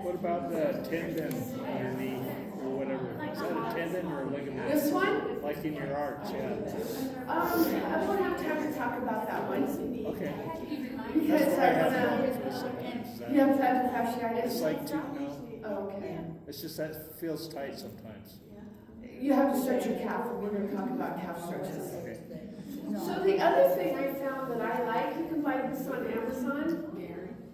What about the tendon underneath or whatever? Is that a tendon or a ligament? This one? Like in your arch, yeah. I won't have time to talk about that one. Okay. Because That's what I I have wanna, for a second. Is that- you have to have fasciitis? It's like, no, Oh, okay. it's just that feels tight sometimes. You have to stretch your calf, and we're gonna talk about calf stretches. Okay. So the other thing I found that I like, you can buy this on Amazon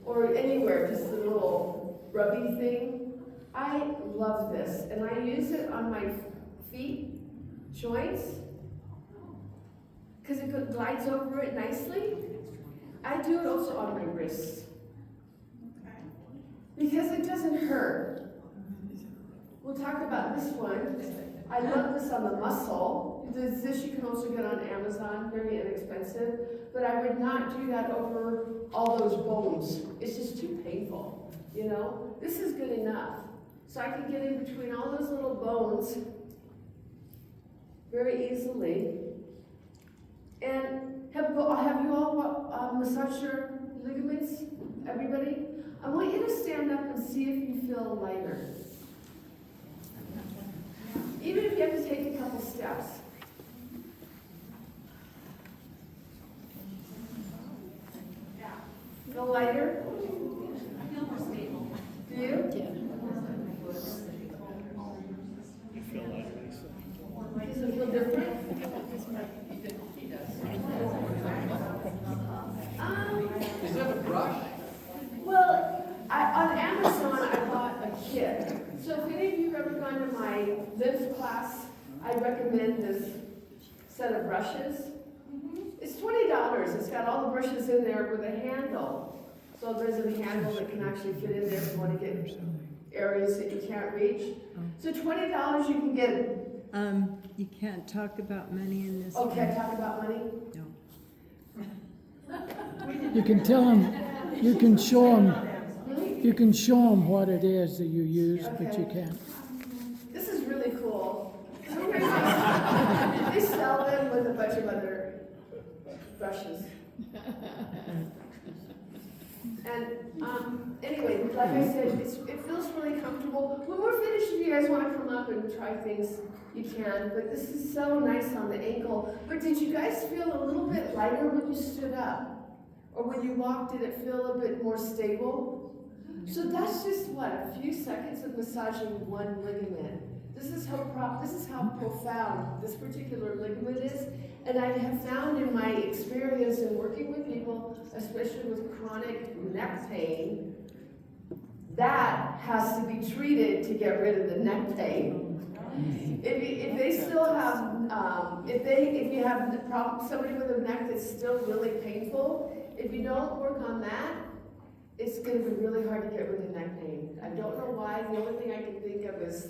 or anywhere, just a little rubby thing. I love this, and I use it on my feet joints because it glides over it nicely. I do it also on my wrists because it doesn't hurt. We'll talk about this one. I love this on the muscle. This you can also get on Amazon, very inexpensive. But I would not do that over all those bones. It's just too painful, you know? This is good enough. So I can get in between all those little bones very easily. And have you all massaged your ligaments, everybody? I want you to stand up and see if you feel lighter. Even if you have to take a couple steps. Feel lighter? I feel more stable. Do you? You feel that, Lisa? Does it feel different? Is that a brush? Well, on Amazon I bought a kit. So if any of you have ever gone to my lymph class, I recommend this set of brushes. It's $20. It's got all the brushes in there with a handle. So there's a handle that can actually fit in there if you want to get areas that you can't reach. So $20 you can get. You can't talk about money in this. Oh, can I talk about money? No. You can tell them, you can show them, Really? you can show them what it is that you use, but you Okay. can't. This is really cool. They sell them with a bunch of other brushes. And anyway, like I said, it feels really comfortable. When we're finished, if you guys want to come up and try things, you can. But this is so nice on the ankle. But did you guys feel a little bit lighter when you stood up? Or when you walked, did it feel a bit more stable? So that's just what, a few seconds of massaging one ligament. This is how profound this particular ligament is. And I have found in my experience in working with people, especially with chronic neck pain, that has to be treated to get rid of the neck pain. If they still have, if you have the problem, somebody with a neck that's still really painful, if you don't work on that, it's going to be really hard to get rid of neck pain. I don't know why. The only thing I can think of is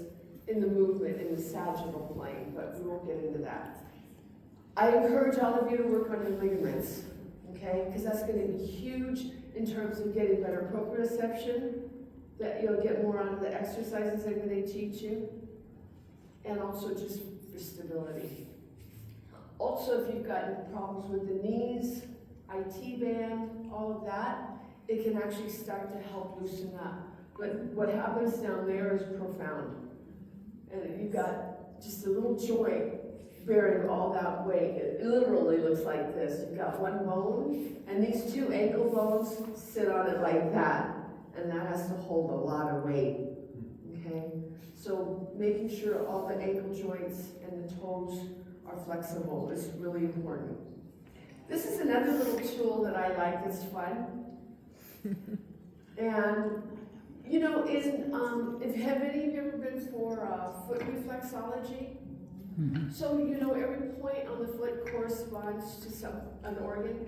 in the movement, in the sagittal plane, but we won't get into that. I encourage all of you to work on your ligaments, okay? Because that's going to be huge in terms of getting better proprioception, that you'll get more out of the exercises that they teach you, and also just for stability. Also, if you've got any problems with the knees, IT band, all of that, it can actually start to help loosen up. But what happens down there is profound. And you've got just a little joint bearing all that weight. It literally looks like this. You've got one bone, and these two ankle bones sit on it like that. And that has to hold a lot of weight, okay? So making sure all the ankle joints and the toes are flexible is really important. This is another little tool that I like that's fun. And, you know, have any of you ever been for foot reflexology? So, you know, every point on the foot corresponds to an organ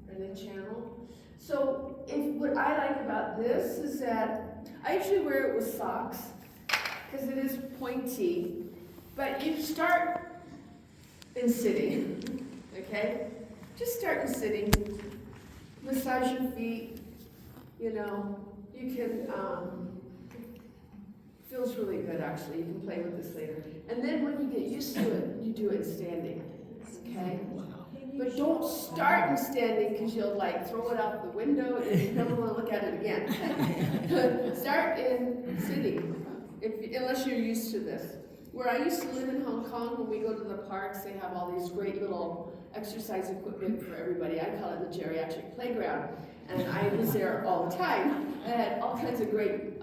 and a channel. So what I like about this is that I usually wear it with socks because it is pointy, but you start in sitting, okay? Just start in sitting, massage your feet, you know, you can, feels really good actually, you can play with this later. And then when you get used to it, you do it standing, okay? But don't start in standing because you'll like throw it out the window and you never want to look at it again. Start start in city, unless you're used to this. Where I used to live in Hong Kong, when we go to the parks, they have all these great little exercise equipment for everybody. I call it the geriatric playground. And I was there all the time. They had all kinds of great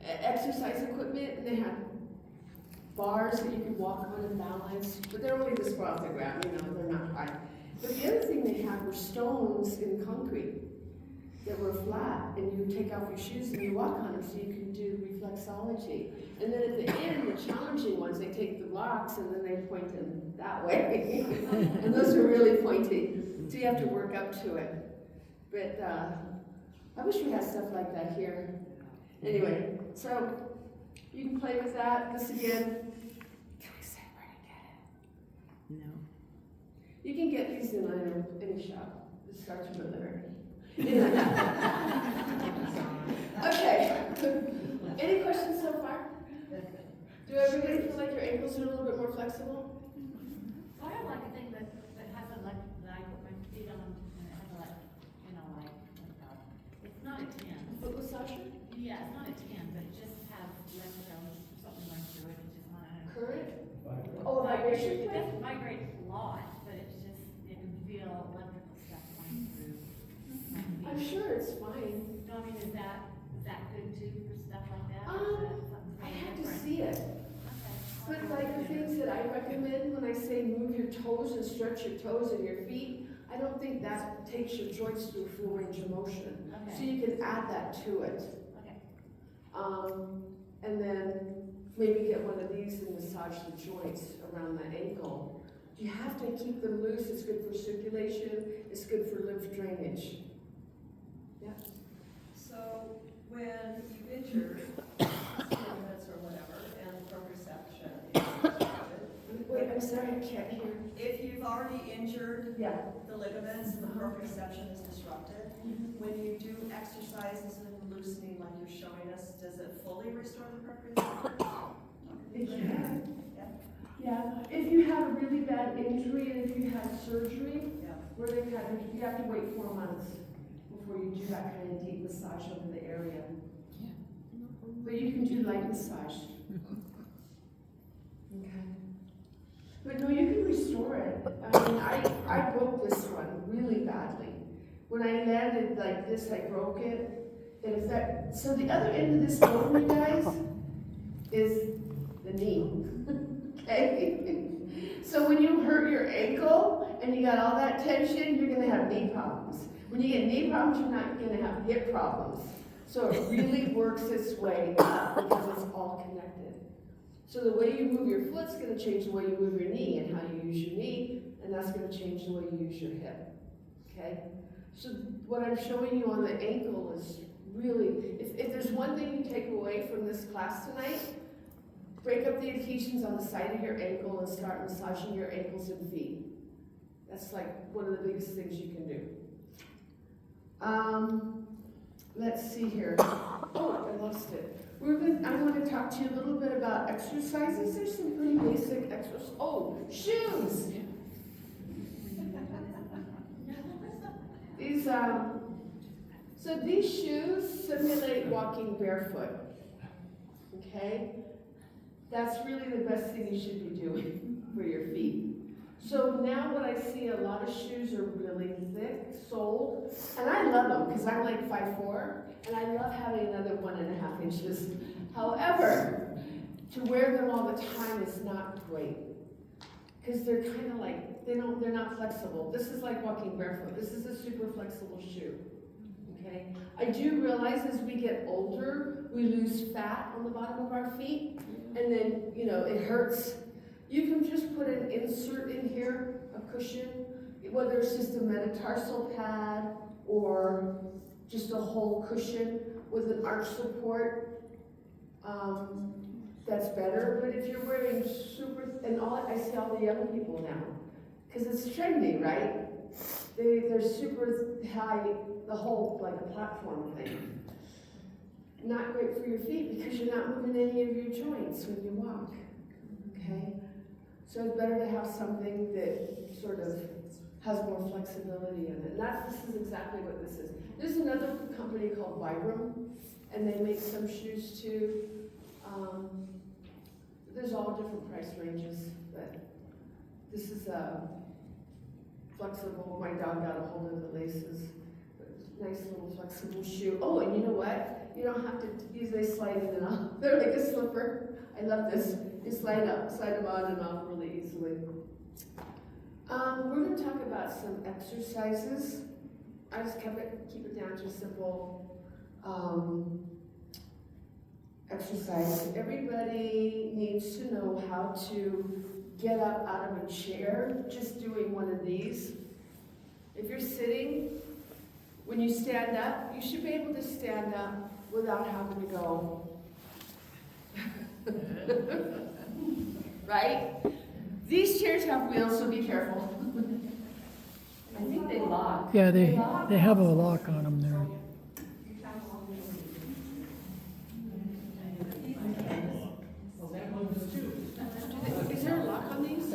exercise equipment, and they had bars that you could walk on and balance, but they're only this far off the ground, you know, they're not high. But the other thing they had were stones in concrete that were flat, and you take off your shoes and you walk on them so you can do reflexology. And then at the end, the challenging ones, they take the rocks and then they point them that way. And those are really pointy, so you have to work up to it. But I wish we had stuff like that here. Anyway, so you can play with that. This again, can we say where to get it? No. You can get these in any shop. It starts with a letter. Okay. Any questions so far? Do everybody feel like your ankles are a little bit more flexible? I don't like a thing that has a, like, that I put my feet on, and it has a, like, you know, like, it's not a tan. Foot massager? Yeah, it's not a tan, but it just has electrons, something going through it, it just wanna. Current? Oh, a vibration It plate? doesn't vibrate a lot, but it's just, you can feel electrical stuff going through my feet. I'm sure it's fine. No, I mean, is that good too for stuff like that? Or is that something I totally had to different? see it. Okay. But like the things that I recommend when I say move your toes and stretch your toes and your feet, I don't think that takes your joints to a full range of motion. So Okay. you can add that to it. Okay. And then maybe get one of these and massage the joints around the ankle. You have to keep them loose. It's good for circulation. It's good for lymph drainage. Yeah. So when you've injured ligaments or whatever, and proprioception is disrupted, Wait, I'm sorry, I can't hear. if you've already injured Yeah. the ligaments and the proprioception is disrupted, when you do exercises and loosening like you're showing us, does it fully restore the proprioception? It can. Yeah. Yeah. If you have a really bad injury and if you have surgery, Yeah. where you have to wait 4 months before you do that kind of deep massage over the area. But you can do light massage. Okay. But no, you can restore it. I mean, I broke this one really badly. When I landed like this, I broke it. And so the other end of this bone, you guys, is the knee. Okay? So when you hurt your ankle and you got all that tension, you're gonna have knee problems. When you get knee problems, you're not gonna have hip problems. So it really works this way because it's all connected. So the way you move your foot's gonna change the way you move your knee and how you use your knee, and that's gonna change the way you use your hip. Okay? So what I'm showing you on the ankle is really, if there's one thing you take away from this class tonight, break up the adhesions on the side of your ankle and start massaging your ankles and feet. That's like one of the biggest things you can do. Let's see here. Oh, I lost it. I want to talk to you a little bit about exercises. There's some pretty basic exercises. Oh, shoes. These, so these shoes simulate walking barefoot. Okay? That's really the best thing you should be doing for your feet. So now what I see, a lot of shoes are really thick soled, and I love them because I'm like 5'4", and I love having another 1.5 inches. However, to wear them all the time is not great because they're kind of like, they're not flexible. This is like walking barefoot. This is a super flexible shoe. Okay? I do realize as we get older, we lose fat on the bottom of our feet, and then, you know, it hurts. You can just put an insert in here, a cushion, whether it's just a metatarsal pad or just a whole cushion with an arch support. That's better. But if you're wearing I see all the young people now, because it's trendy, right? They're super high, the whole, like a platform thing. Not great for your feet because you're not moving any of your joints when you walk, okay? So it's better to have something that sort of has more flexibility in it. And this is exactly what this is. There's another company called Vibram, and they make some shoes too. There's all different price ranges, but this is flexible. My dog got a hold of the laces. Nice little flexible shoe. Oh, and you know what? You don't have to easily slide in and off. They're like a slipper. I love this. You slide them on and off really easily. We're going to talk about some exercises. I just keep it down to simple exercise. Everybody needs to know how to get up out of a chair just doing one of these. If you're sitting, when you stand up, you should be able to stand up without having to go. Right? These chairs have wheels, so be careful. I think they lock. Yeah, they have a lock on them there. Is there a lock on these?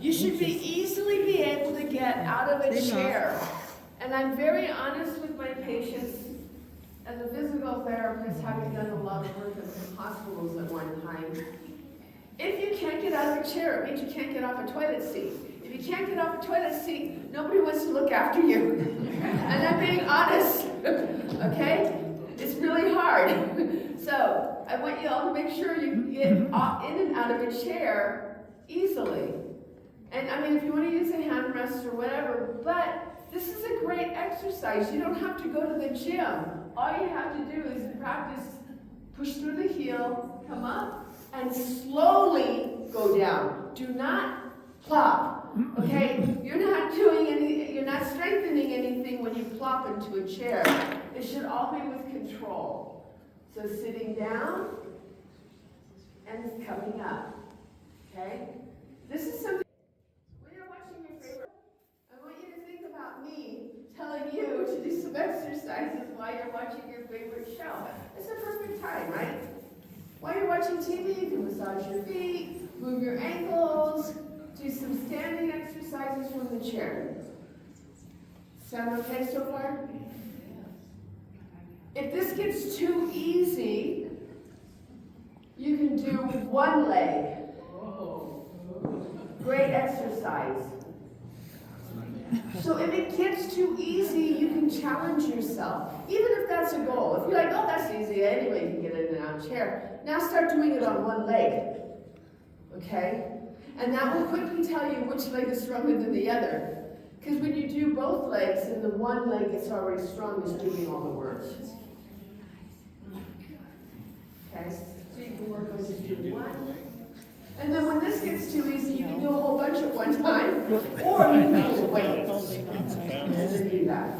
You should easily be able to get out of a chair. And I'm very honest with my patients. As a physical therapist, having done a lot of work in hospitals at one time, if you can't get out of a chair, it means you can't get off a toilet seat. If you can't get off a toilet seat, nobody wants to look after you. And I'm being honest, okay? It's really hard. So I want you all to make sure you get in and out of a chair easily. And I mean, if you want to use a hand rest or whatever, but this is a great exercise. You don't have to go to the gym. All you have to do is practice, push through the heel, come up, and slowly go down. Do not plop, okay? You're not strengthening anything when you plop into a chair. It should all be with control. So sitting down and coming up, okay? This is something, when you're watching your favorite, I want you to think about me telling you to do some exercises while you're watching your favorite show. It's a perfect time, right? While you're watching TV, you can massage your feet, move your ankles, do some standing exercises from the chair. Sound okay so far? If this gets too easy, you can do one leg. Great exercise. So if it gets too easy, you can challenge yourself. Even if that's a goal. If you're like, oh, that's easy, anybody can get in and out of a chair. Now start doing it on one leg. Okay? And that will quickly tell you which leg is stronger than the other. Because when you do both legs, and the one leg that's already strong is doing all the work. Okay? So you can work on just do one. And then when this gets too easy, you can do a whole bunch at one time, or you can just wait and do that.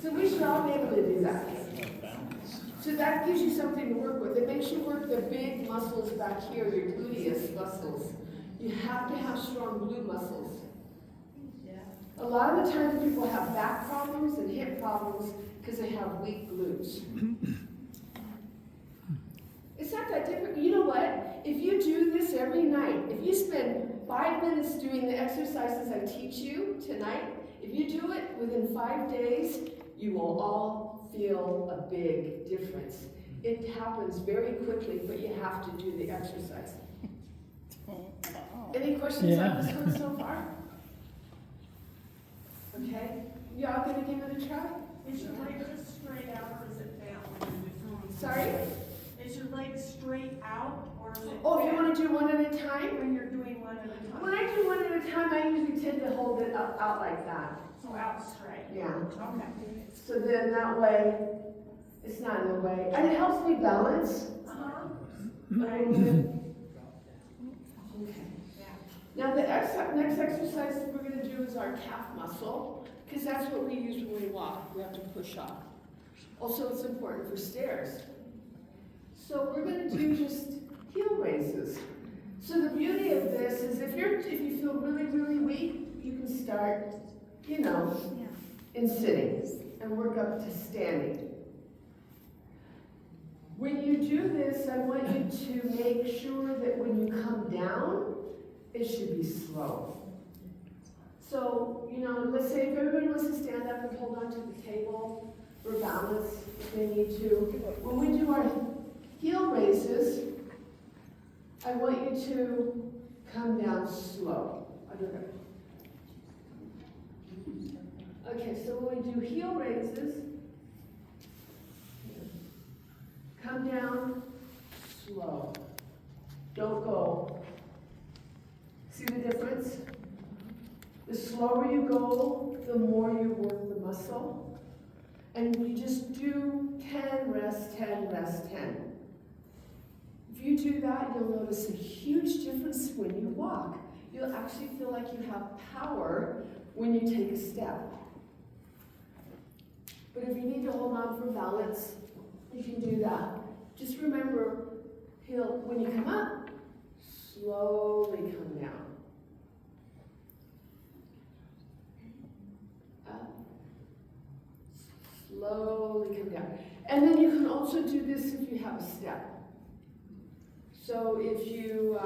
So we should all be able to do that. So that gives you something to work with. It makes you work the big muscles back here, your gluteus muscles. You have to have strong glute muscles. A lot of the time people have back problems and hip problems because they have weak glutes. It's not that difficult. You know what? If you do this every night, if you spend 5 minutes doing the exercises I teach you tonight, if you do it within 5 days, you will all feel a big difference. It happens very quickly, but you have to do the exercise. Any questions on this one so far? Okay. Y'all gonna give it a try? Is your leg just straight out or is it down? Sorry? Is your leg straight out or is it Oh, if you down want to do one at a time? when you're doing one at a time? When I do one at a time, I usually tend to hold it out like that. So out straight. Yeah. Okay. So then that way, it's not in the way. And it helps me balance. Okay. Now the next exercise that we're going to do is our calf muscle, because that's what we use when we walk. We have to push up. Also, it's important for stairs. So we're going to do just heel raises. So the beauty of this is if you feel really, really weak, you can start, in sitting and work up to standing. When you do this, I want you to make sure that when you come down, it should be slow. So, you know, let's say if everybody wants to stand up and hold on to the table for balance, if they need to. When we do our heel raises, I want you to come down slow. Okay, so when we do heel raises, come down slow. Don't go. See the difference? The slower you go, the more you work the muscle. And you just do 10, rest, 10, rest, 10. If you do that, you'll notice a huge difference when you walk. You'll actually feel like you have power when you take a step. But if you need to hold on for balance, you can do that. Just remember, when you come up, slowly come down. Up. Slowly come down. And then you can also do this if you have a step. So if you,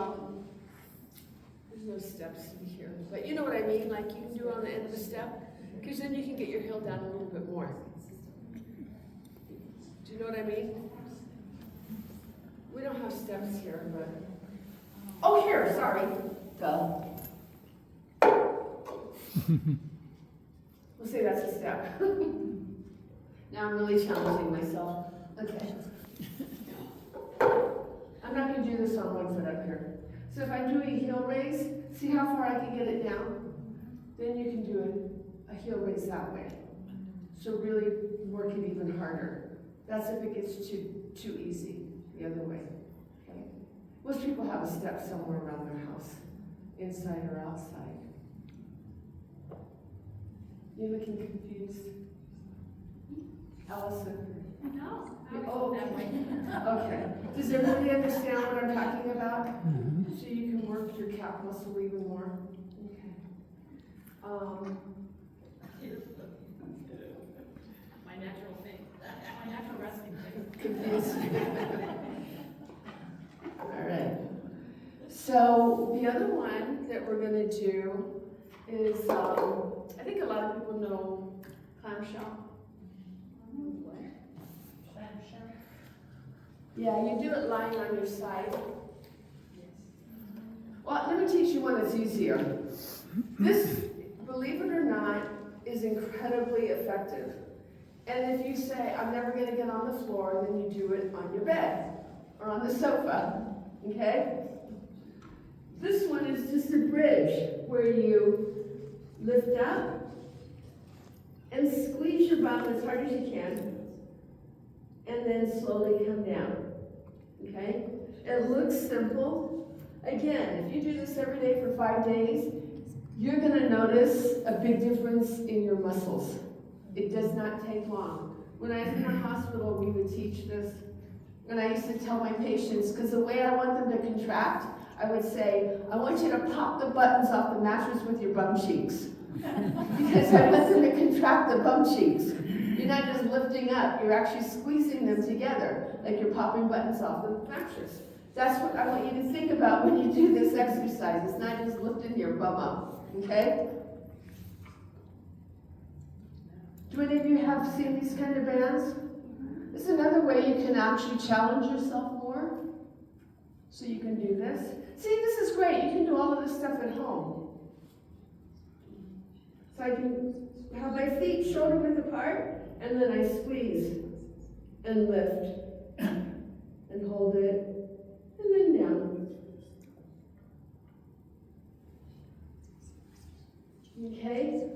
there's no steps in here, but you know what I mean, like you can do it on the end of a step, because then you can get your heel down a little bit more. Do you know what I mean? We don't have steps here, but, oh, here, sorry, duh. We'll say that's a step. Now I'm really challenging myself. Okay. I'm not going to do this on one foot up here. So if I do a heel raise, see how far I can get it down? Then you can do a heel raise that way. So really work it even harder. That's if it gets too easy the other way. Okay? Most people have a step somewhere around their house, inside or outside. You're looking confused. Allison? No, I Oh, was that way. Okay. Does everybody understand what I'm talking about? So you can work your calf muscle even more? Okay. My natural thing, my natural resting thing. Confused. All right. So the other one that we're going to do is, I think a lot of people know clamshell. Yeah, you do it lying on your side. Well, let me teach you one that's easier. This, believe it or not, is incredibly effective. And if you say, I'm never going to get on the floor, then you do it on your bed or on the sofa, okay? This one is just a bridge where you lift up and squeeze your bum as hard as you can, and then slowly come down. Okay? It looks simple. Again, if you do this every day for 5 days, you're going to notice a big difference in your muscles. It does not take long. When I was in the hospital, we would teach this. And I used to tell my patients, because the way I want them to contract, I would say, I want you to pop the buttons off the mattress with your bum cheeks. Because I want them to contract the bum cheeks. You're not just lifting up, you're actually squeezing them together, like you're popping buttons off the mattress. That's what I want you to think about when you do this exercise. It's not just lifting your bum up, okay? Do any of you have seen these kind of bands? This is another way you can actually challenge yourself more. So you can do this. See, this is great. You can do all of this stuff at home. So I can have my feet shoulder width apart, and then I squeeze and lift and hold it, and then down. Okay?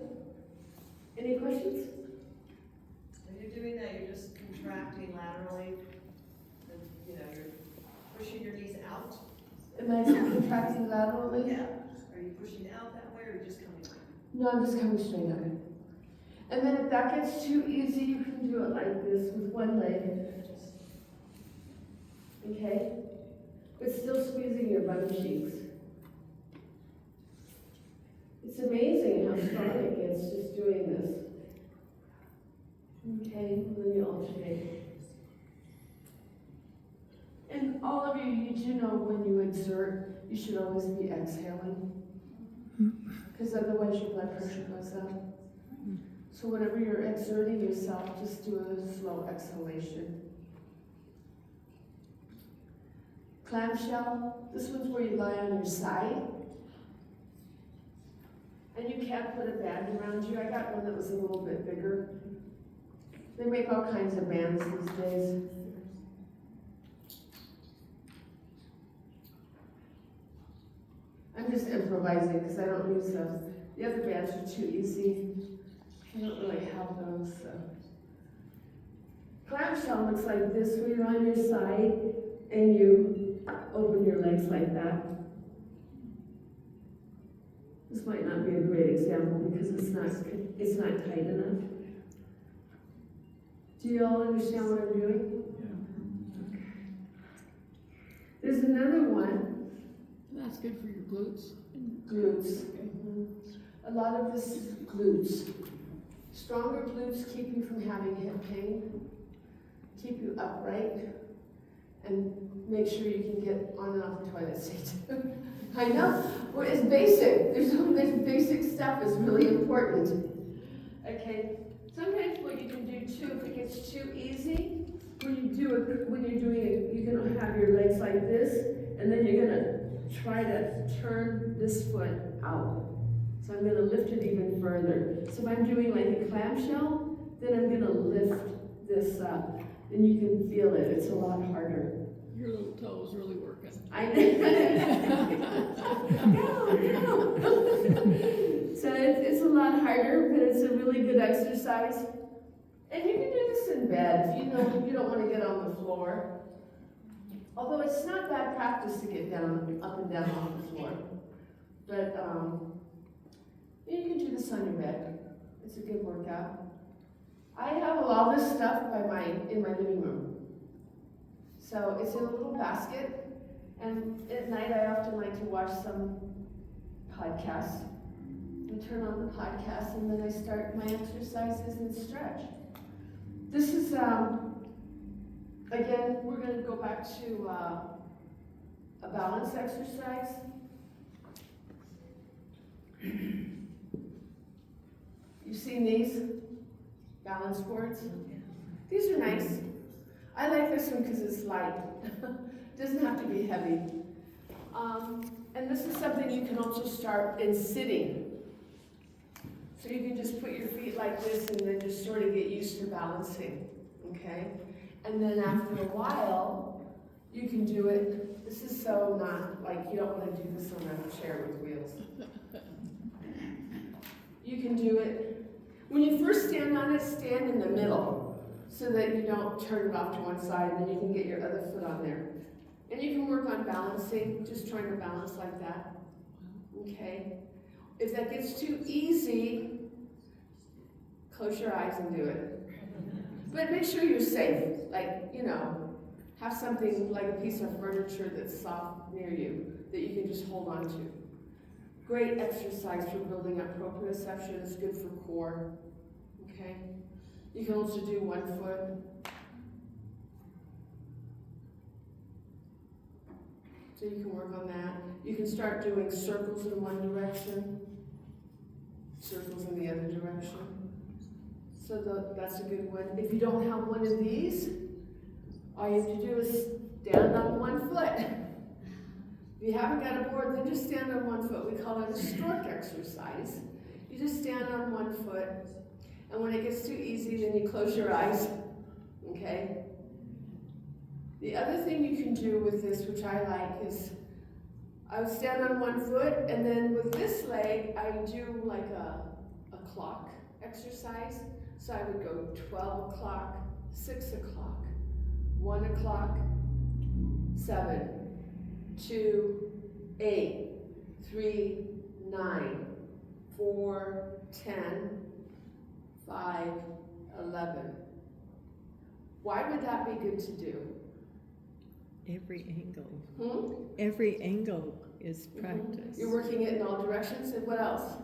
Any questions? When you're doing that, you're just contracting laterally, and, you know, you're pushing your knees out. Am I contracting laterally? Yeah. Are you pushing out that way, or are you just coming in? No, I'm just coming straight up. And then if that gets too easy, you can do it like this with one leg. Okay? But still squeezing your bum cheeks. It's amazing how strong it gets just doing this. Okay, and then you alternate. And all of you, you do know when you exert, you should always be exhaling. Because otherwise your blood pressure goes up. So whenever you're exerting yourself, just do a slow exhalation. Clamshell, this one's where you lie on your side. And you can't put a band around you. I got one that was a little bit bigger. They make all kinds of bands these days. I'm just improvising because I don't use those. The other bands are too easy. I don't really have those. So. Clamshell looks like this, where you're on your side and you open your legs like that. This might not be a great example because it's not tight enough. Do you all understand what I'm doing? Yeah. There's another one. That's good for your glutes. Glutes. A lot of this is glutes. Stronger glutes keep you from having hip pain, keep you upright, and make sure you can get on and off the toilet seat. I know. Well, it's basic. There's basic stuff is really important. Okay. Sometimes what you can do too, if it gets too easy, when you're doing it, you can have your legs like this, and then you're gonna try to turn this foot out. So I'm gonna lift it even further. So if I'm doing like a clamshell, then I'm gonna lift this up, and you can feel it. It's a lot harder. Your little toe is really working. I know. So it's a lot harder, but it's a really good exercise. And you can do this in bed if you don't want to get on the floor. Although it's not bad practice to get down, up and down off the floor. But you can do this on your bed. It's a good workout. I have all this stuff in my living room. So it's in a little basket, and at night I often like to watch some podcasts. I turn on the podcast, and then I start my exercises and stretch. This is, again, we're going to go back to a balance exercise. You've seen these balance boards? These are nice. I like this one because it's light. Doesn't have to be heavy. And this is something you can also start in sitting. So you can just put your feet like this and then just sort of get used to balancing, okay? And then after a while, you can do it. This is so not, like, you don't want to do this on a chair with wheels. You can do it. When you first stand on it, stand in the middle so that you don't turn it off to one side, and then you can get your other foot on there. And you can work on balancing, just trying to balance like that, okay? If that gets too easy, close your eyes and do it. But make sure you're safe, like, have something like a piece of furniture that's soft near you that you can just hold on to. Great exercise for building up proprioception. It's good for core, okay? You can also do one foot. So you can work on that. You can start doing circles in one direction, circles in the other direction. So that's a good one. If you don't have one of these, all you have to do is stand on one foot. If you haven't got a board, then just stand on one foot. We call it a stork exercise. You just stand on one foot, and when it gets too easy, then you close your eyes, okay? The other thing you can do with this, which I like, is I would stand on one foot, and then with this leg, I do like a clock exercise. So I would go 12 o'clock, 6 o'clock, 1 o'clock, 7, 2, 8, 3, 9, 4, 10, 5, 11. Why would that be good to do? Every angle. Every angle is practice. You're working it in all directions, and what else?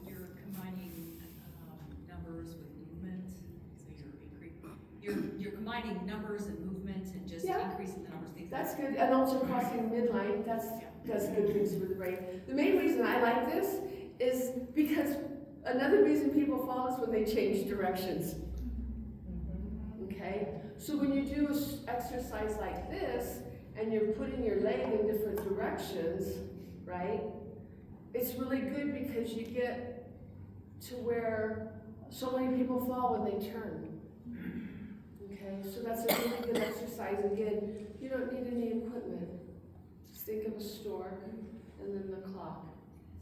You're combining numbers with movement, so you're combining numbers and movement and just Yeah. increasing the numbers. Things That's good, and also crossing midline, that's does good things for the brain. The main reason I like this is because another reason people fall is when they change directions. Okay? So when you do an exercise like this, and you're putting your leg in different directions, right? It's really good because you get to where so many people fall when they turn. Okay, so that's a really good exercise. Again, you don't need any equipment. Just think of a stork and then the clock.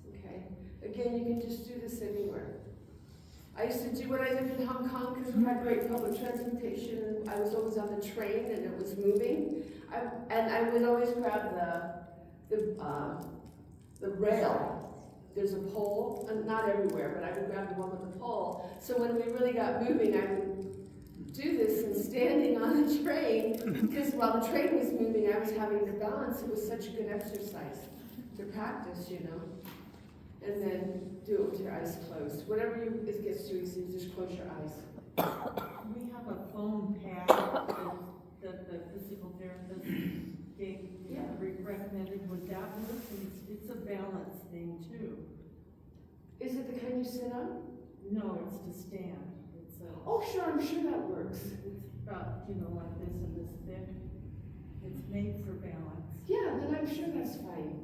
Okay, again, you can just do this anywhere. I used to do when I lived in Hong Kong because we had great public transportation. I was always on the train and it was moving. And I would always grab the rail. There's a pole, and not everywhere, but I would grab the one with the pole. So when we really got moving, I would do this and standing on the train, because while the train was moving, I was having to balance. It was such a good exercise to practice, you know. And then do it with your eyes closed. Whatever it gets too easy, just close your eyes. We have a foam pad that the physical therapist gave, recommended. Would that work? It's a balance thing too. Is it the kind you sit on? No, it's to stand. It's a, Oh, sure, I'm sure that works. it's about, like this and this thick. It's made for balance. Yeah, then I'm sure that's fine.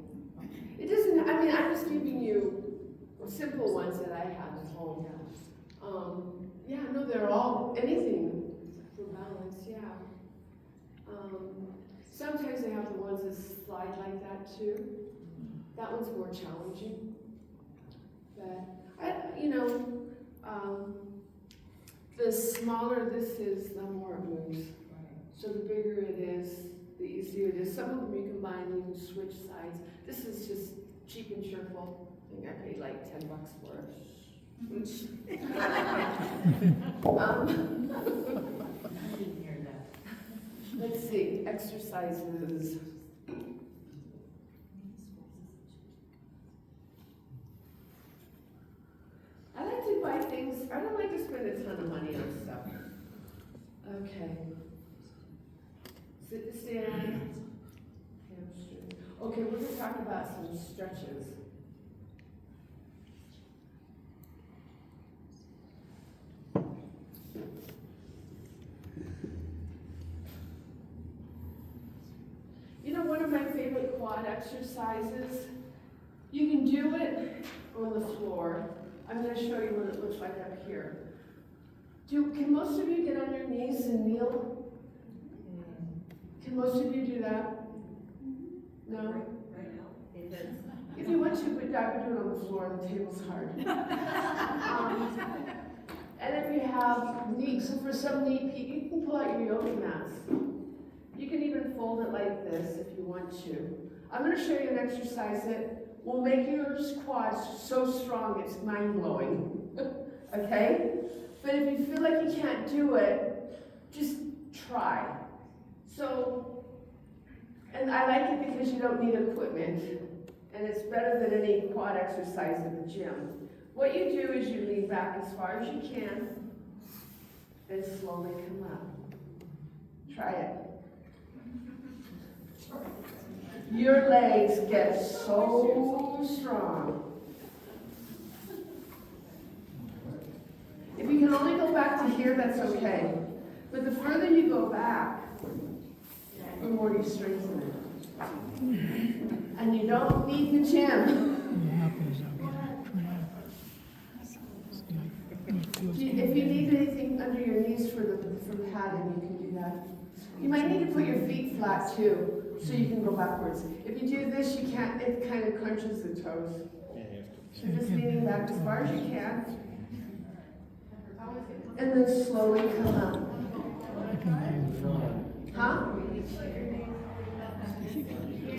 It doesn't, I mean, I'm just giving you simple ones that I have at home. Yeah, no, they're all, anything for balance, yeah. Sometimes they have the ones that slide like that too. That one's more challenging. But, the smaller this is, the more it moves. So the bigger it is, the easier it is. Some of them you can buy and you can switch sides. This is just cheap and cheerful. I think I paid like $10 for it. I didn't hear that. Let's see, exercises. I like to buy things, I don't like to spend a ton of money on stuff. Okay. Sit to stand. Hamstring. Okay, we're gonna talk about some stretches. You know, one of my favorite quad exercises, you can do it on the floor. I'm going to show you what it looks like up here. Can most of you get on your knees and kneel? Can most of you do that? No? Right now? If you want to, but I would do it on the floor, the table's hard. And if you have knees, so for some knee people, you can pull out your yoga mats. You can even fold it like this if you want to. I'm going to show you an exercise that will make your quads so strong it's mind-blowing. Okay? But if you feel like you can't do it, just try. So, and I like it because you don't need equipment. And it's better than any quad exercise in the gym. What you do is you lean back as far as you can and slowly come up. Try it. Your legs get so strong. If you can only go back to here, that's okay. But the further you go back, the more you strengthen it. And you don't need the gym. If you need anything under your knees for padding, you can do that. You might need to put your feet flat too, so you can go backwards. If you do this, you can't, it kind of crunches the toes. So just leaning back as far as you can. And then slowly come up. Huh?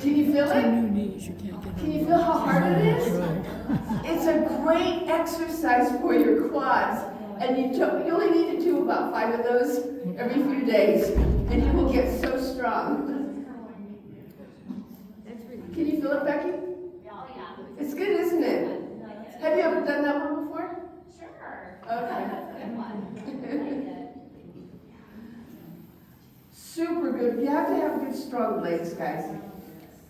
Can you feel it? New knees, you can't get Can you feel how hard it is? It's a great exercise for your quads. And you only need to do about 5 of those every few days. And you will get so strong. Can you feel it, Becky? Oh, yeah. It's good, isn't it? Have you ever done that one before? Sure. Okay. Good one. Super good. You have to have good, strong legs, guys.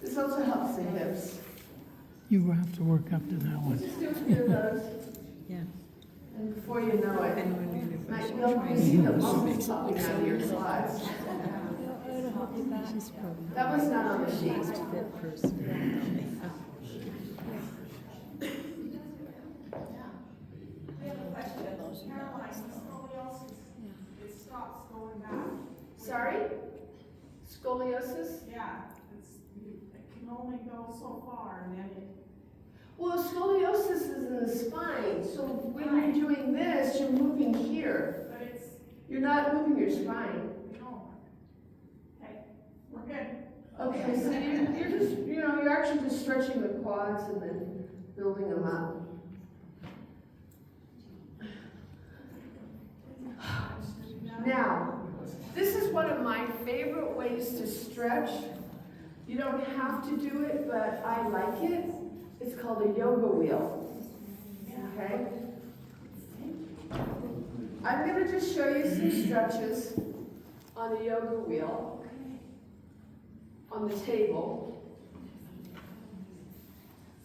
This also helps the hips. You will have to work up to that one. Just do a few of those, Yeah. and before you know it, And when you're might first you'll trying see the to muscles popping out of your quads. she's probably That was not on the sheet. the fit person. We have a question. Caroline, scoliosis, it stops going back. Sorry? Scoliosis? Yeah, it can only go so far and then it. Well, scoliosis is in the spine, so when you're doing this, you're moving here. But it's, You're not moving your spine. no. Okay, we're good. Okay, so you're just, you're actually just stretching the quads and then building them up. Now, this is one of my favorite ways to stretch. You don't have to do it, but I like it. It's called a yoga wheel. Okay? I'm going to just show you some stretches on a yoga wheel on the table.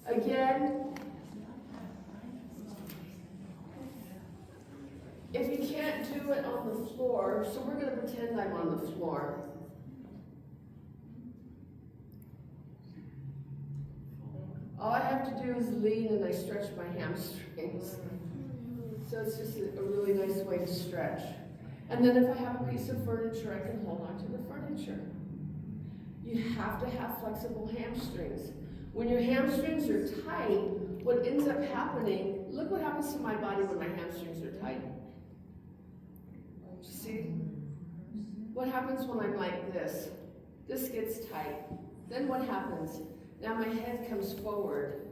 Again, if you can't do it on the floor, so we're going to pretend I'm on the floor. All I have to do is lean and I stretch my hamstrings. So it's just a really nice way to stretch. And then if I have a piece of furniture, I can hold on to the furniture. You have to have flexible hamstrings. When your hamstrings are tight, what ends up happening, look what happens to my body when my hamstrings are tight. See? What happens when I'm like this? This gets tight. Then what happens? Now my head comes forward.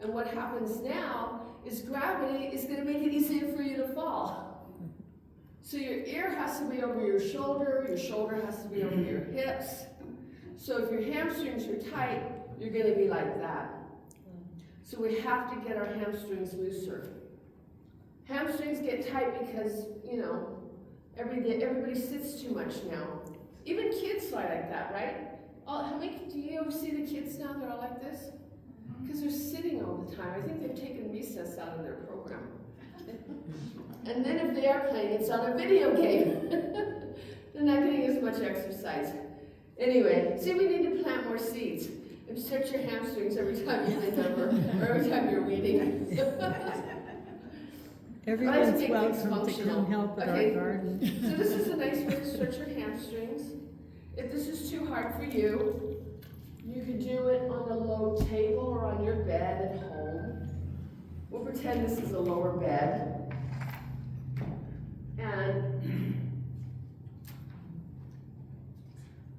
And what happens now is gravity is going to make it easier for you to fall. So your ear has to be over your shoulder has to be over your hips. So if your hamstrings are tight, you're going to be like that. So we have to get our hamstrings looser. Hamstrings get tight because, everybody sits too much now. Even kids lie like that, right? Do you ever see the kids now? They're all like this? Because they're sitting all the time. I think they've taken recess out of their program. And then if they are playing, it's on a video game. They're not getting as much exercise. Anyway, see, we need to plant more seeds and stretch your hamstrings every time you bend over or every time you're weeding. Everyone's make things welcome to functional. come help at our Okay. garden. So this is a nice way to stretch your hamstrings. If this is too hard for you, you could do it on a low table or on your bed at home. We'll pretend this is a lower bed. And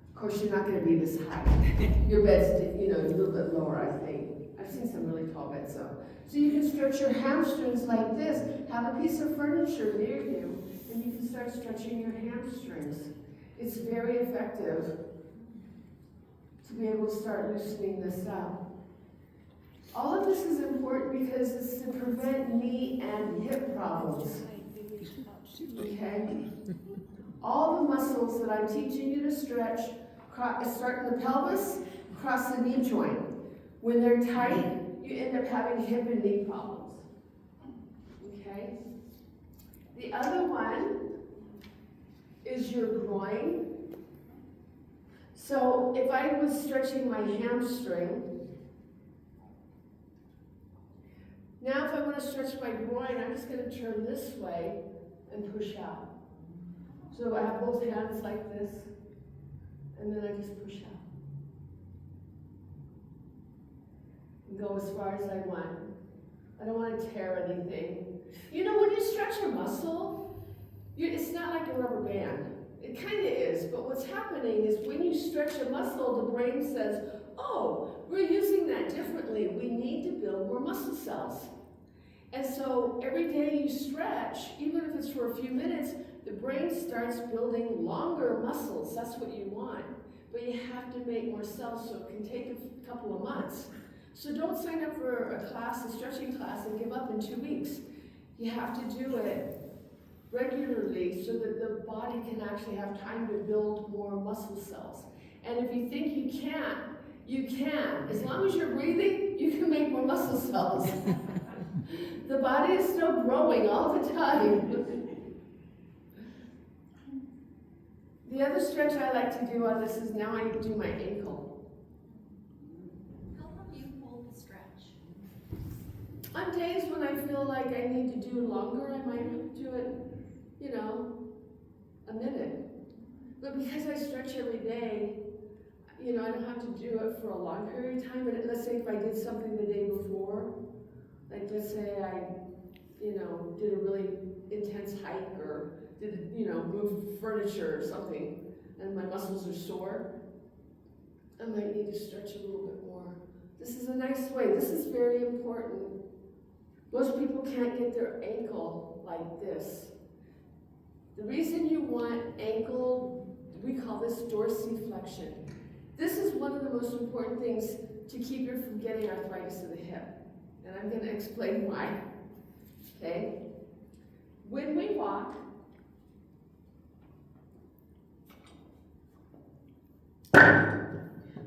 of course, you're not going to be this high. Your bed's, a little bit lower, I think. I've seen some really tall beds, though. So you can stretch your hamstrings like this. Have a piece of furniture near you, and you can start stretching your hamstrings. It's very effective to be able to start loosening this up. All of this is important because it's to prevent knee and hip problems. Okay? All the muscles that I'm teaching you to stretch start in the pelvis, cross the knee joint. When they're tight, you end up having hip and knee problems. Okay? The other one is your groin. So if I was stretching my hamstring, now if I want to stretch my groin, I'm just going to turn this way and push out. So I have both hands like this, and then I just push out. And go as far as I want. I don't want to tear anything. When you stretch a muscle, it's not like a rubber band. It kind of is, but what's happening is when you stretch a muscle, the brain says, oh, we're using that differently. We need to build more muscle cells. And so every day you stretch, even if it's for a few minutes, the brain starts building longer muscles. That's what you want. But you have to make more cells, so it can take a couple of months. So don't sign up for a stretching class, and give up in 2 weeks. You have to do it regularly so that the body can actually have time to build more muscle cells. And if you think you can't, You can. As long as you're breathing, you can make more muscle cells. The body is still growing all the time. The other stretch I like to do on this is now I do my ankle. How long do you hold the stretch? On days when I feel like I need to do longer, I might do it, a minute. But because I stretch every day, I don't have to do it for a long period of time. But let's say if I did something the day before, like let's say I, did a really intense hike or did, move furniture or something, and my muscles are sore, I might need to stretch a little bit more. This is a nice way. This is very important. Most people can't get their ankle like this. The reason you want ankle, we call this dorsiflexion. This is one of the most important things to keep you from getting arthritis of the hip. And I'm going to explain why. Okay? When we walk,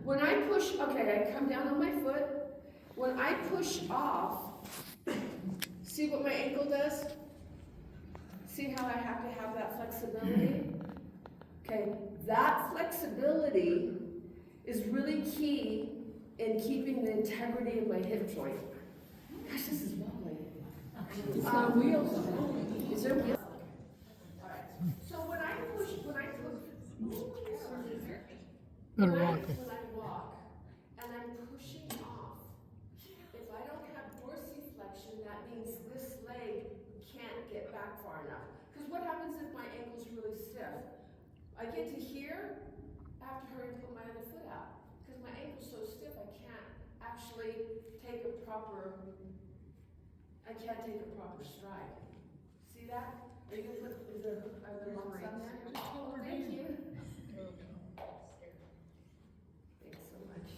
when I push, I come down on my foot. When I push off, see what my ankle does? See how I have to have that flexibility? Okay, that flexibility is really key in keeping the integrity of my hip joint. Gosh, this is wobbly. It's got wheels on it. Is there wheels? All right. So when I push, Better when walk it. I walk and I'm pushing off, if I don't have dorsiflexion, that means this leg can't get back far enough. Because what happens if my ankle's really stiff? I get to here, I have to hurry and put my other foot out. Because my ankle's so stiff, I can't actually take a proper stride. See that? Are you gonna put, are there lumps on there? Oh, thank you. Thanks so much.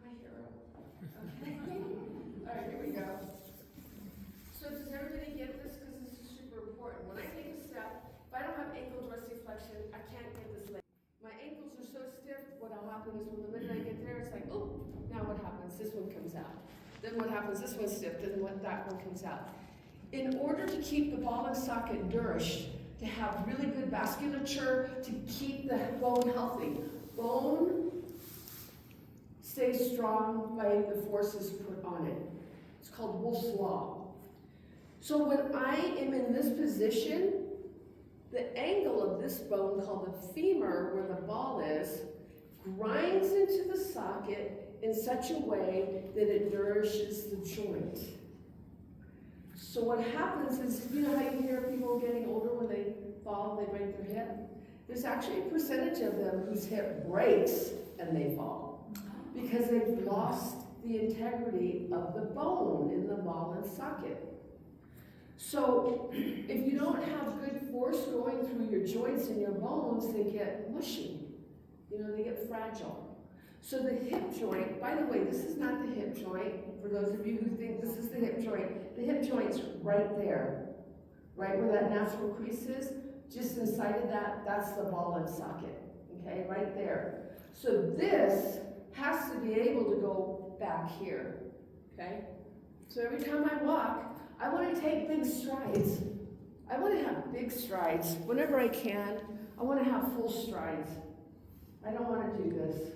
My hero. Okay. All right, here we go. So does everybody get this? Because this is super important. When I take a step, if I don't have ankle dorsiflexion, I can't get this leg. My ankles are so stiff, what'll happen is when the minute I get there, it's like, oh, now what happens? This one comes out. Then what happens? This one's stiff, then that one comes out. In order to keep the ball and socket nourished, to have really good vasculature, to keep the bone healthy, bone stays strong by the forces put on it. It's called Wolff's Law. So when I am in this position, the angle of this bone, called the femur, where the ball is, grinds into the socket in such a way that it nourishes the joint. So what happens is, how you hear people getting older when they fall, they break their hip? There's actually a percentage of them whose hip breaks and they fall because they've lost the integrity of the bone in the ball and socket. So if you don't have good force going through your joints and your bones, they get mushy. They get fragile. So the hip joint, by the way, this is not the hip joint. For those of you who think this is the hip joint, the hip joint's right there. Right where that natural crease is, just inside of that, that's the ball and socket. Okay, right there. So this has to be able to go back here. Okay? So every time I walk, I want to take big strides. I want to have big strides. Whenever I can, I want to have full strides. I don't want to do this.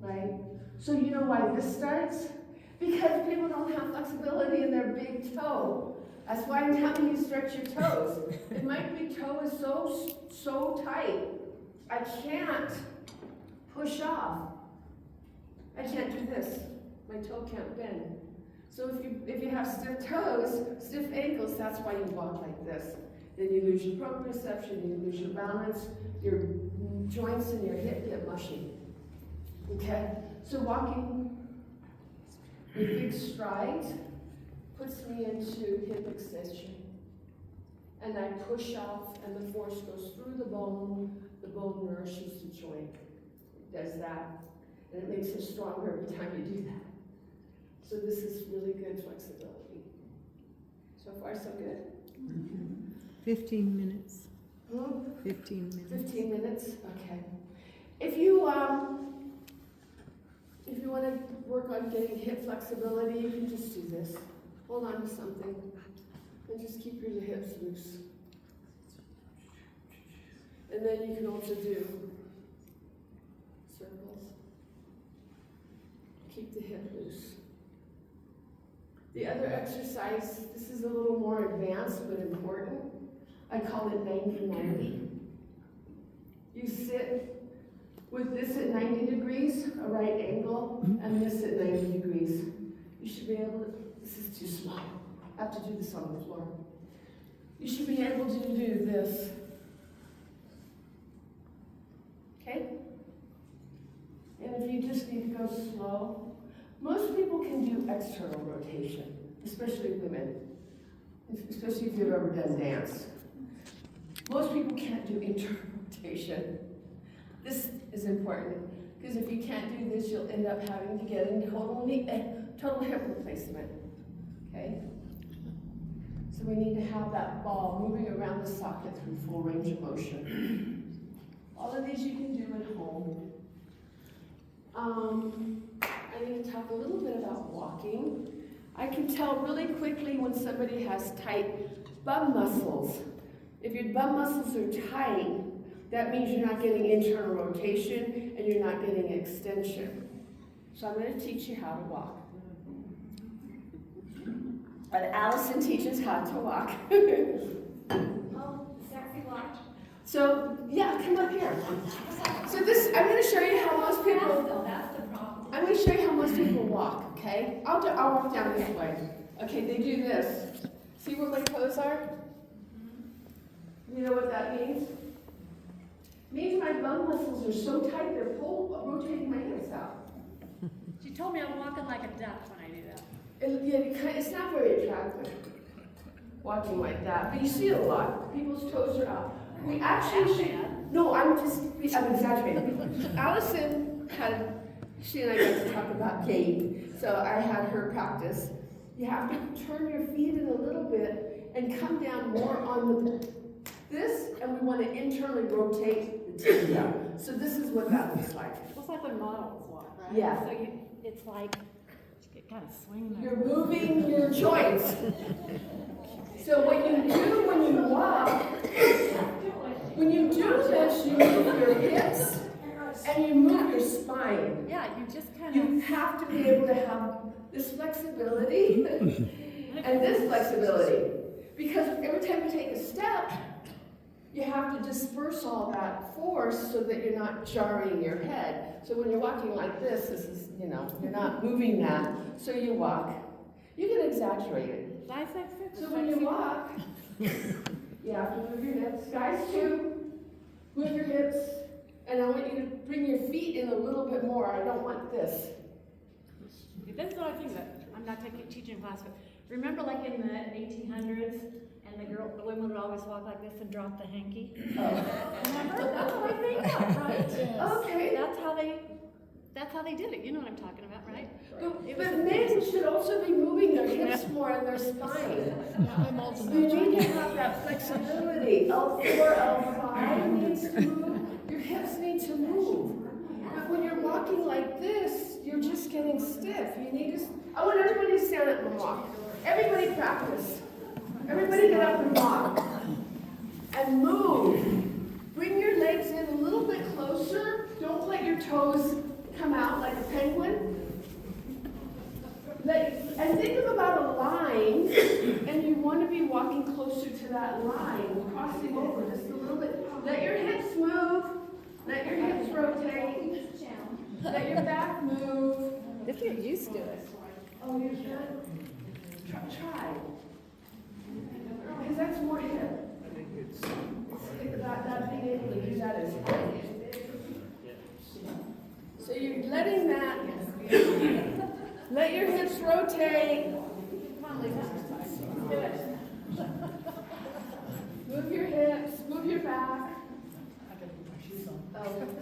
Right? So you know why this starts? Because people don't have flexibility in their big toe. That's why I'm telling you stretch your toes. And my big toe is so tight. I can't push off. I can't do this. My toe can't bend. So if you have stiff toes, stiff ankles, that's why you walk like this. Then you lose your proprioception, you lose your balance, your joints and your hip get mushy. Okay? So walking with big strides puts me into hip extension. And I push off and the force goes through the bone nourishes the joint. It does that. And it makes it stronger every time you do that. So this is really good flexibility. So far, so good. 15 minutes. Hmm? 15 minutes. 15 minutes, okay. If you want to work on getting hip flexibility, you can just do this. Hold on to something and just keep your hips loose. And then you can also do circles. Keep the hip loose. The other exercise, this is a little more advanced but important. I call it 90-90. You sit with this at 90 degrees, a right angle, and this at 90 degrees. You should be able to, this is too small. I have to do this on the floor. You should be able to do this. Okay? And if you just need to go slow, most people can do external rotation, especially women, especially if you've ever done dance. Most people can't do internal rotation. This is important, because if you can't do this, you'll end up having to get a total hip replacement, okay? So we need to have that ball moving around the socket through full range of motion. All of these you can do at home. I need to talk a little bit about walking. I can tell really quickly when somebody has tight bum muscles. If your bum muscles are tight, that means you're not getting internal rotation and you're not getting extension. So I'm going to teach you how to walk. And Allison teaches how to walk. Oh, sexy walk. So, yeah, come up here. So this, I'm going to show you how most people, That's the problem. I'm going to show you how most people walk, okay? I'll walk down this way. Okay, they do this. See where my toes are? You know what that means? It means my bum muscles are so tight they're rotating my hips out. She told me I'm walking like a duck when I do that. It's not very attractive walking like that, but you see it a lot. People's toes are out. We actually should. No, I'm exaggerating. Allison she and I got to talk about gait, so I had her practice. You have to turn your feet in a little bit and come down more on this, and we want to internally rotate the tibia. So this is what that looks like. It's like when models walk, right? Yeah. So it's like, you kind of swing there. You're moving your joints. So what you do when you walk, when you do this, you move your hips and you move your spine. Yeah, you just kind of. You have to be able to have this flexibility and this flexibility. Because every time you take a step, you have to disperse all that force so that you're not jarring your head. So when you're walking like this is, you're not moving that, so you walk. You can exaggerate it. So when you walk, you have to move your hips. Guys too, move your hips. And I want you to bring your feet in a little bit more. I don't want this. That's what I think that I'm not teaching class, but remember like in the 1800s, and the women would always walk like this and drop the hanky? Oh. Remember? That's what I think of, right? Okay. That's how they did it. You know what I'm talking about, right? But men should also be moving their hips more and their spine. You need to have that flexibility. L4, L5 needs to move. Your hips need to move. But when you're walking like this, you're just getting stiff. I want everybody to stand up and walk. Everybody practice. Everybody get up and walk. And move. Bring your legs in a little bit closer. Don't let your toes come out like a penguin. And think of about a line, and you want to be walking closer to that line, crossing over just a little bit. Let your hips move. Let your hips rotate. Let your back move. If you're used to it. Oh, you're good? Try. Because that's more hip. I think it's, That being able to do that is fine. So you're letting that, let your hips rotate. Move your hips, move your back.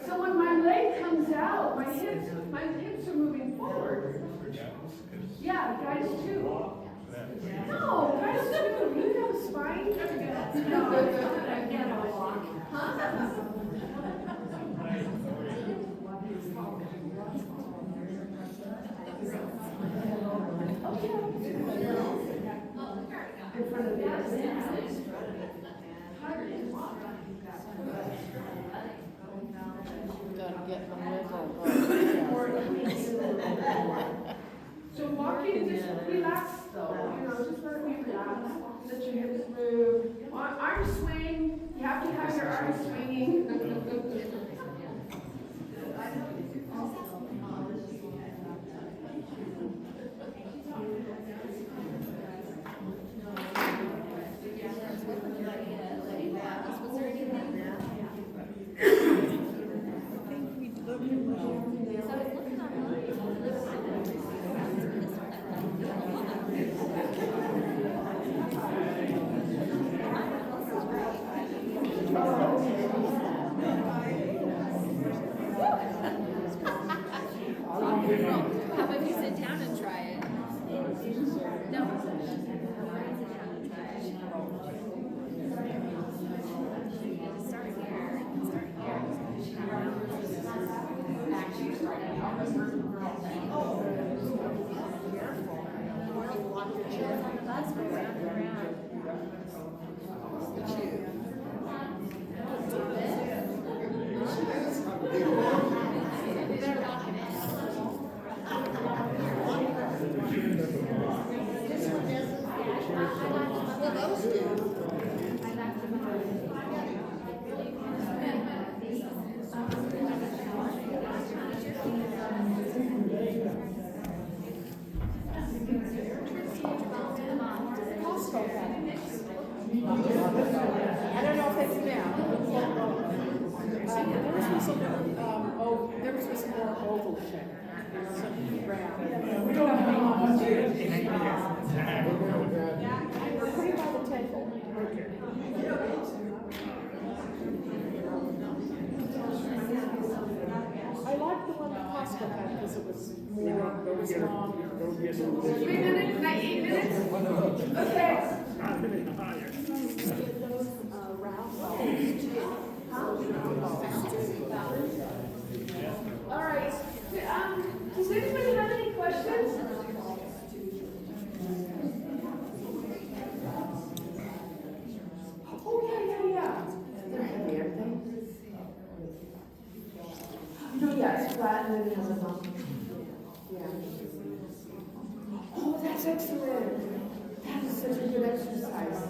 So when my leg comes out, my hips are moving forward. Yeah, guys too. No, guys too. You have a spine. No, I can't walk. Gotta get the middle. So walking, just relax though, you know, just let it be relaxed, let your hips move. Arm swing, you have to have your arms swinging. How about you sit down and try it? No. Start here. Let's go round and round. I don't know if it's now. There was this more oval shape. Some round. We don't know how much it is. We're putting by the table. I like the one that Costco had because it was more, it was long. 3 minutes, can I 8 minutes? Okay. Not any higher. Those round balls too. All right. Does anybody have any questions? Oh, yeah. They're heavy, aren't they? You know, yeah, it's flat and then it has a bump. Yeah. Oh, that's excellent. That is such a good exercise.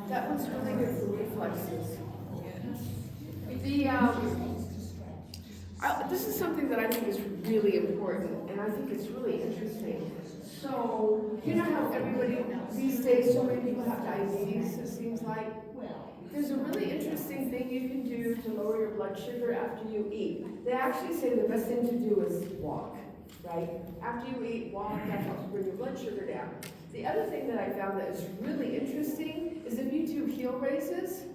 That one's really good for reflexes. This is something that I think is really important, and I think it's really interesting. So, you know how everybody these days, so many people have diabetes, it seems like? There's a really interesting thing you can do to lower your blood sugar after you eat. They actually say the best thing to do is walk, right? After you eat, walk, that helps bring your blood sugar down. The other thing that I found that is really interesting is if you do heel raises,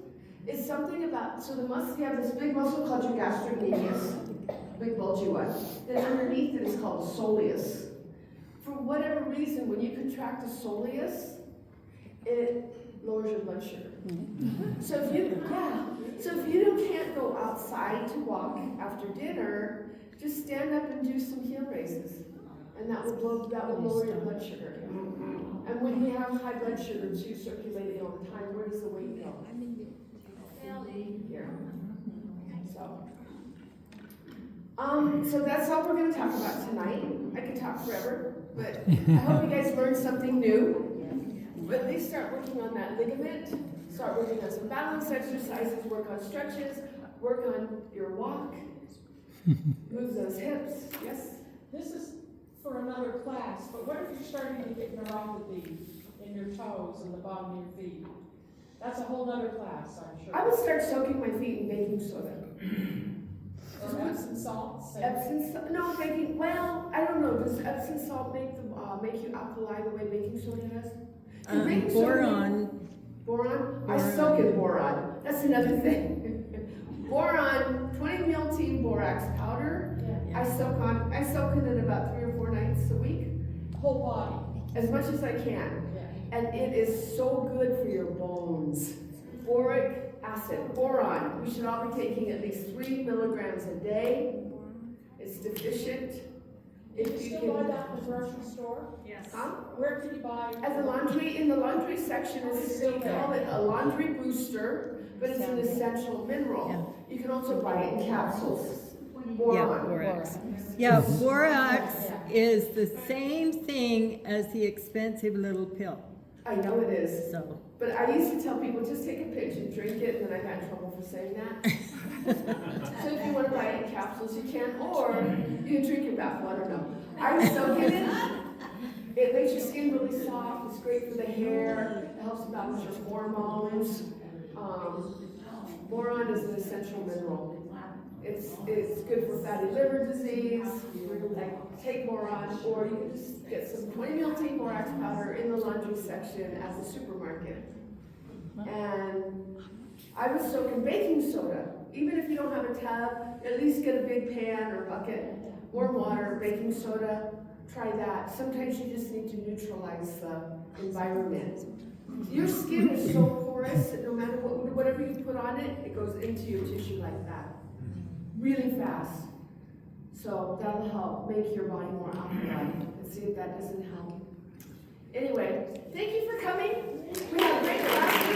it's something about, so the muscle, you have this big muscle called your gastrocnemius, big bulgy one. Then underneath it is called the soleus. For whatever reason, when you contract the soleus, it lowers your blood sugar. So if you can't go outside to walk after dinner, just stand up and do some heel raises, and that will lower your blood sugar. And when you have high blood sugar too, circulating all the time, where does the weight go? Here. So that's all we're going to talk about tonight. I could talk forever, but I hope you guys learned something new. But at least start working on that ligament, start working on some balance exercises, work on stretches, work on your walk, move those hips. Yes? This is for another class, but what if you're starting to get neuropathy in your toes and the bottom of your feet? That's a whole other class, I'm sure. I would start soaking my feet in baking soda. Or Epsom salt? Epsom salt? No, baking. Well, I don't know. Does Epsom salt make you alkali the way baking soda does? Boron. Boron? I soak in boron. That's another thing. Boron, 20 ml tea borax powder. Yeah. I soak in it about 3 or 4 nights a week. Whole body. As much as I can. Yeah. And it is so good for your bones. Boric acid, boron. We should all be taking at least 3 milligrams a day. It's deficient. Can If you you still buy can, that in the grocery store? Yes. huh? Where can you buy? At the laundry, in the laundry section, they call it a laundry booster, but it's an essential mineral. You can also buy it in capsules. Yeah, Boron. borax. Yeah, borax is the same thing as the expensive little pill, I know it is. so. But I used to tell people, just take a pinch and drink it, and then I got in trouble for saying that. So if you want to buy it in capsules, you can, or you can drink your bath water, no. I was soaking it. It makes your skin really soft, it's great for the hair, it helps balance your hormones. Boron is an essential mineral. It's good for fatty liver disease, like take boron, or you can just get some 20 ml tea borax powder in the laundry section at the supermarket. And I was soaking baking soda. Even if you don't have a tub, at least get a big pan or bucket, warm water, baking soda, try that. Sometimes you just need to neutralize the environment. Your skin is so porous that no matter whatever you put on it, it goes into your tissue like that. Really fast. So that'll help make your body more alkaline. Let's see if that doesn't help. Anyway, thank you for coming. We had a great class.